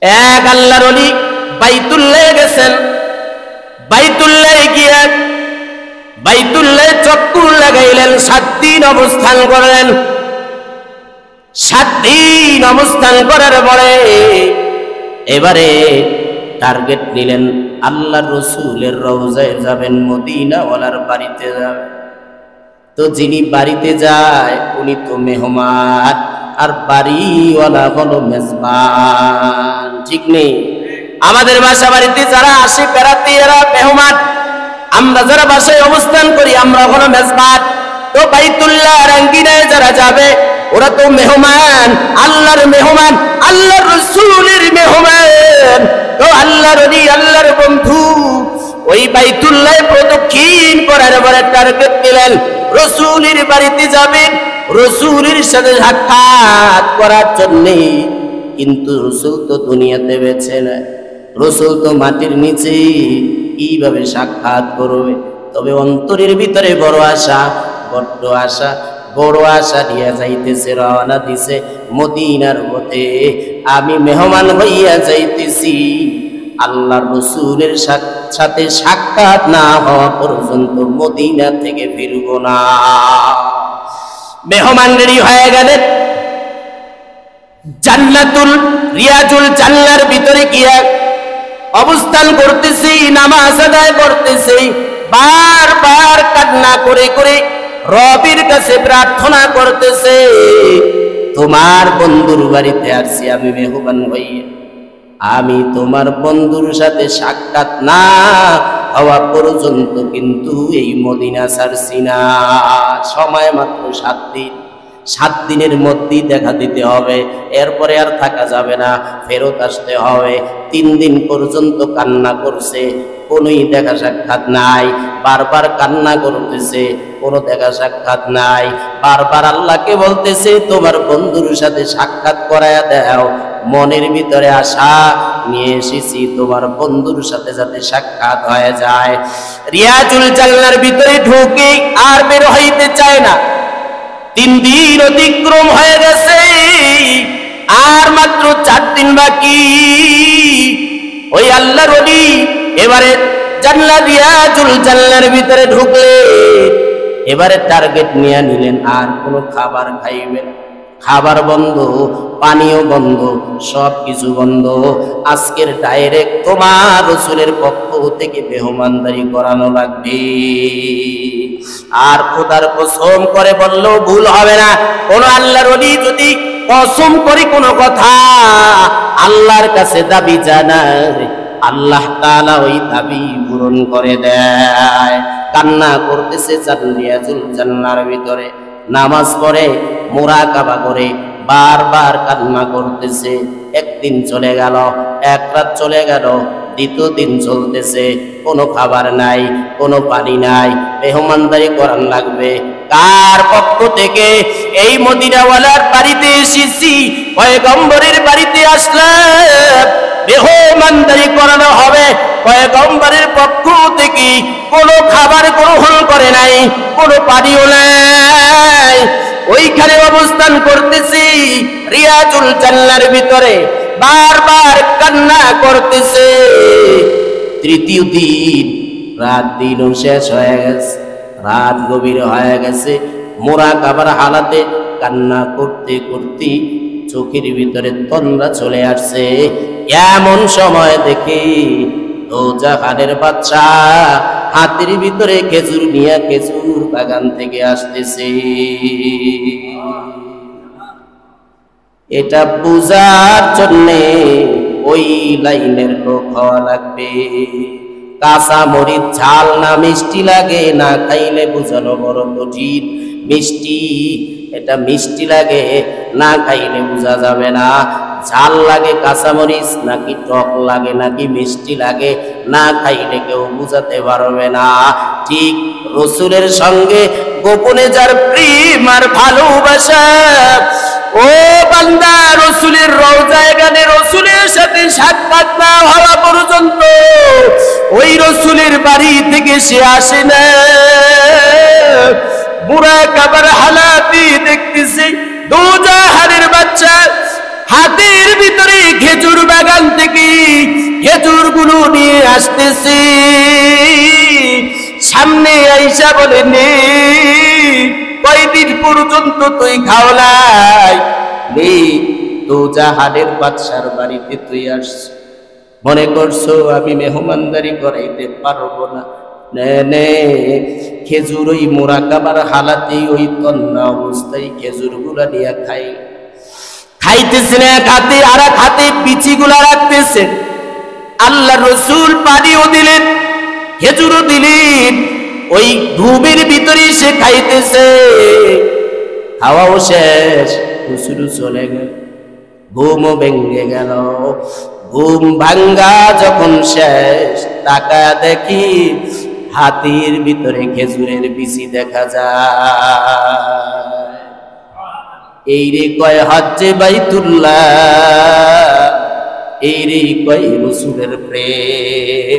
এক আল্লাহর ওলি বাইতুল্লাহ গেছেন। বাইতুল্লাহ গিয়ে বাইতুল্লাহ চক্কর লাগাইলেন, 7 দিন অবস্থান করলেন। 7 দিন অবস্থান করার পরে এবারে টার্গেট নিলেন আল্লাহর রাসূলের রওজায় যাবেন, মদিনাওয়ালার বাড়িতে যাবেন। তো যিনি বাড়িতে যায় উনি তো মেহমান, আর বাড়িওয়ালা হলো মেজবান, ঠিক নেই? আমাদের বাসা বাড়িতে যারা আসে বেড়াতে এরা মেহমান, আমরা যারা বাসায় অবস্থান করি আমরা হলো মেজবান। তো বাইতুল্লাহ আঙ্গিনায় যারা যাবে ওরা তো মেহমান, আল্লাহর মেহমান, আল্লাহর রাসূলের মেহমান। তো আল্লাহর ওলি, আল্লাহর বন্ধু ওই বাইতুল্লাহ প্রদক্ষিণ করার পরে টার্গেট দিলেন রাসূলের বাড়িতে যাবেন, রাসূলের সাথে সাক্ষাৎ করার জন্য। কিন্তু রাসূল তো দুনিয়াতে বেঁচে নাই, রাসূল তো মাটির নিচে, কিভাবে সাক্ষাৎ করবে? তবে অন্তরের ভিতরে বড় আশা, বড্ড আশা, বড় আশা নিয়ে যাইতেছে, রওনা দিছে মদিনার পথে। আমি মেহমান হইয়া যাইতেছি, আল্লাহর রাসূলের সাথে সাক্ষাৎ না হওয়া পর্যন্ত মদিনা থেকে ফিরব না। মেহমান রেডি হয়ে গেলেন, জান্নাতুল রিয়াজুল জান্নার ভিতরে গিয়া অবস্থান করতেছি, নামাজ আদায় করতেছি, বারবার কান্না করে করে রবের কাছে প্রার্থনা করতেছে, তোমার বন্ধুর বাড়িতে আসছি আমি মেহমান হইয়া, আমি তোমার বন্ধুর সাথে সাক্ষাৎ না হওয়া পর্যন্ত কিন্তু এই মদিনা ছাড়ছি না। সময় মাত্র 7 দিন, 7 দিনের মধ্যেই দেখা দিতে হবে, এরপরে আর থাকা যাবে না, ফেরত আসতে হবে। 3 দিন পর্যন্ত কান্না করছে, কোনোই দেখা সাক্ষাৎ নাই, বারবার কান্না করতেছে, কোনো দেখা সাক্ষাৎ নাই। বারবার আল্লাহকে বলতেছে তোমার বন্ধুর সাথে সাক্ষাৎ করায়া দাও, মনের ভিতরে আশা নিয়ে এসেছি তোমার বন্ধুর সাথে যাতে সাক্ষাৎ হয়ে যায়। রিয়াজুল জান্নার ভিতরে ঢুকে আর বের হইতে চায় না। 3 দিন অতিক্রম হয়ে গেছে, আর মাত্র 4 দিন বাকি। ওই আল্লাহর ওলি এবারে জান্নাত রিয়াজুল জান্নার ভিতরে ঢুকলে এবারে টার্গেট নিয়ে নিলেন, আর কোনো খাবার খাইবেন, খাবার বন্ধ, পানীয় বন্ধ, সব কিছু বন্ধ। আজকের ডাইরেক্ট তোমার রাসূলের পক্ষ থেকে মেহমানদারি করানো লাগবে। আর খোদার কসম করে বললেও ভুল হবে না, কোন আল্লাহর ওলি যদি কসম করে কোনো কথা আল্লাহর কাছে দাবি জানায়, আল্লাহ তাআলা ওই দাবি পূরণ করে দেয়। কান্না করতেছে রিয়াজুল জান্নার ভিতরে, নামাজ পড়ে, মুরাকাবা করে, বারবার কান্না করতেছে। 1 দিন চলে গেল, 1 রাত চলে গেল, 2য় দিন চলতেছে, কোনো খাবার নাই, কোনো পানি নাই, মেহমানদারি করার লাগবে। কার পক্ষ থেকে? এই মদিনাওয়ালার বাড়িতে এসেছি, পয়গম্বরের বাড়িতে আসলাম, মেহমানদারি করানো হবে। পয়গম্বরের পক্ষ থেকে কোনো খাবার গ্রহণ করে নাই, কোনো পানিও নাই, ওইখানে অবস্থান করতেছি রিয়াজুল জান্নার ভিতরে, বারবার কান্না করতেছে। 3য় দিন, রাত দিনও শেষ হয়ে গেছে, রাত গভীর হয়ে গেছে, মুরাকাবার হালাতে কান্না করতে করতে চোখের ভিতরে তন্দ্রা চলে আসছে। এমন সময় দেখি দোজাহানের বাদশা হাতের ভিতরে খেজুর নিয়ে খেজুর বাগান থেকে আসতেছে। এটা বুঝার জন্যে ওই লাইনের লোক হওয়া লাগবে। কাঁচা মরিচ ঝাল না মিষ্টি লাগে, না খাইলে বুঝানো বড় কঠিন। মিষ্টি, এটা মিষ্টি লাগে, না খাইলে বোঝা যাবে না। ঝাল লাগে কাঁচামরিচ, নাকি টক লাগে, নাকি মিষ্টি লাগে, না খাইলে কেউ বুঝাতে পারবে না। ঠিক রাসূলের সঙ্গে গোপনে যার প্রেম আর ভালোবাসা, ও বান্দা, রাসূলের রওজায় গেলে রাসূলের সাথে সাক্ষাৎ না হওয়া পর্যন্ত ওই রাসূলের বাড়ি থেকে সে আসে না। মুরাকাবার হালাতে দেখতেছে দোজাহানের বাচ্চা হাতের ভিতরে খেজুর বাগান থেকে খেজুর গুলো নিয়ে আসতেছি। সামনে আইসা বলে, নে কয়দিন পর্যন্ত তুই খাওলাই, নে তো জাহানের বাদশার বাড়িতে তুই আসছ, মনে করছো আমি মেহমানদারি করাইতে পারবো না? নে নে খেজুর ওই মোরাকাবার হালাতেই ওই তন্না অবস্থায় খেজুর গুলা নিয়ে খাই। খাইতেছেন এক হাতে, আর এক হাতে পিচি গুলা রাখতেছে। আল্লাহ রসুল পানিও দিলেন, খেজুরও দিলেন, ওই ঘুমের ভিতরে সে খাইতেছে। খাওয়াও শেষ, রসুল চলে গেল, ঘুমও ভেঙে গেল। ঘুম ভাঙ্গা যখন শেষ, তাকা দেখি হাতির ভিতরে খেজুরের বিচি দেখা যায়। এই রে কয় হজ্জে বাইতুল্লাহ, এই রে কয় রসুলের প্রেম।